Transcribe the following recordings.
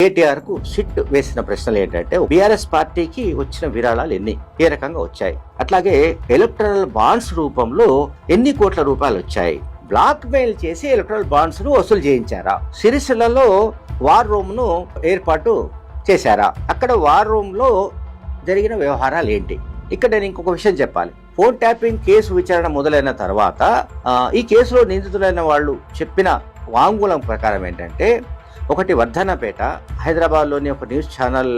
కేటీఆర్ కు సిట్ వేసిన ప్రశ్నలు ఏంటంటే బీఆర్ఎస్ పార్టీకి వచ్చిన విరాళాలు ఎన్ని ఏ రకంగా వచ్చాయి, అట్లాగే ఎలక్టరల్ బాండ్స్ రూపంలో ఎన్ని కోట్ల రూపాయలు వచ్చాయి, బ్లాక్ మెయిల్ చేసి ఎలక్టరల్ బాండ్స్ ను వసూలు చేయించారా, సిరిసిల్లలో వార్ రూమ్ ను ఏర్పాటు చేశారా, అక్కడ వార్ రూమ్ లో జరిగిన వ్యవహారాలు ఏంటి. ఇక్కడ నేను ఇంకొక విషయం చెప్పాలి. ఫోన్ ట్యాపింగ్ కేసు విచారణ మొదలైన తర్వాత ఈ కేసులో నిందితులైన వాళ్ళు చెప్పిన వాంగ్మూలం ప్రకారం ఏంటంటే, ఒకటి వర్ధన్నపేట హైదరాబాద్లోని ఒక న్యూస్ ఛానల్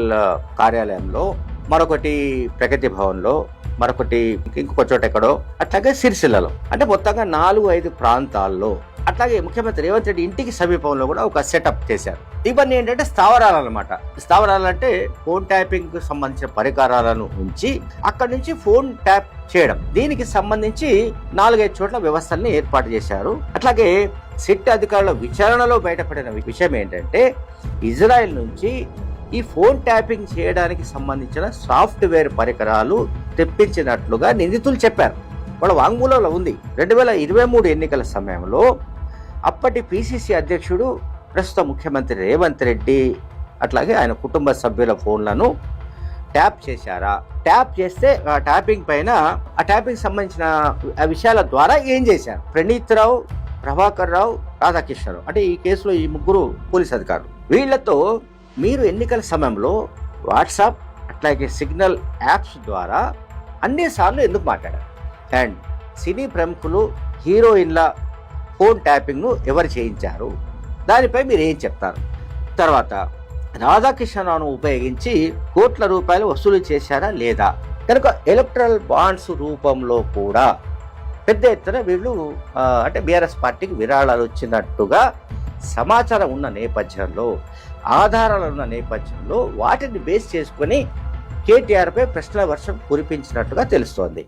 కార్యాలయంలో, మరొకటి ప్రగతి భవన్లో, మరొకటి ఇంకొక చోట ఎక్కడో, అట్లాగే సిరిసిల్లలో, అంటే మొత్తంగా 4-5 ప్రాంతాల్లో, అట్లాగే ముఖ్యమంత్రి రేవంత్ రెడ్డి ఇంటికి సమీపంలో కూడా ఒక సెటప్ చేశారు. ఇవన్నీ ఏంటంటే స్థావరాలు అనమాట. స్థావరాలు అంటే ఫోన్ ట్యాపింగ్ కు సంబంధించిన పరికరాలను ఉంచి అక్కడి నుంచి ఫోన్ ట్యాప్ చేయడం, దీనికి సంబంధించి 4-5 చోట్ల వ్యవస్థల్ని ఏర్పాటు చేశారు. అట్లాగే సిట్ అధికారుల విచారణలో బయటపడిన విషయం ఏంటంటే, ఇజ్రాయెల్ నుంచి ఈ ఫోన్ ట్యాపింగ్ చేయడానికి సంబంధించిన సాఫ్ట్వేర్ పరికరాలు తెప్పించినట్లుగా నిందితులు చెప్పారు. వాళ్ళ వాంగ్మూలంలో ఉంది. 2023 ఎన్నికల సమయంలో అప్పటి పిసిసి అధ్యక్షుడు ప్రస్తుత ముఖ్యమంత్రి రేవంత్ రెడ్డి అట్లాగే ఆయన కుటుంబ సభ్యుల ఫోన్లను ట్యాప్ చేశారా, ట్యాప్ చేస్తే ఆ ట్యాపింగ్ పైన ఆ ట్యాపింగ్ సంబంధించిన విషయాల ద్వారా ఏం చేశారు. ప్రణీత్ రావు, ప్రభాకర్ రావు, రాధాకృష్ణరావు, అంటే ఈ కేసులో ఈ ముగ్గురు పోలీస్ అధికారులు, వీళ్లతో మీరు ఎన్నికల సమయంలో వాట్సాప్ అట్లాగే సిగ్నల్ యాప్స్ ద్వారా అన్ని సార్లు ఎందుకు మాట్లాడారు, అండ్ సినీ ప్రముఖులు హీరోయిన్ల ఫోన్ ట్యాపింగ్ ను ఎవరు చేయించారు, దానిపై మీరు ఏం చెప్తారు. తర్వాత రాధాకృష్ణరావును ఉపయోగించి కోట్ల రూపాయలు వసూలు చేశారా లేదా. కనుక ఎలక్టరల్ బాండ్స్ రూపంలో కూడా పెద్ద ఎత్తున వీళ్ళు అంటే బీఆర్ఎస్ పార్టీకి విరాళాలు వచ్చినట్టుగా సమాచారం ఉన్న నేపథ్యంలో, ఆధారాలు ఉన్న నేపథ్యంలో వాటిని బేస్ చేసుకుని కేటీఆర్ పై ప్రశ్నల వర్షం కురిపించినట్టుగా తెలుస్తోంది.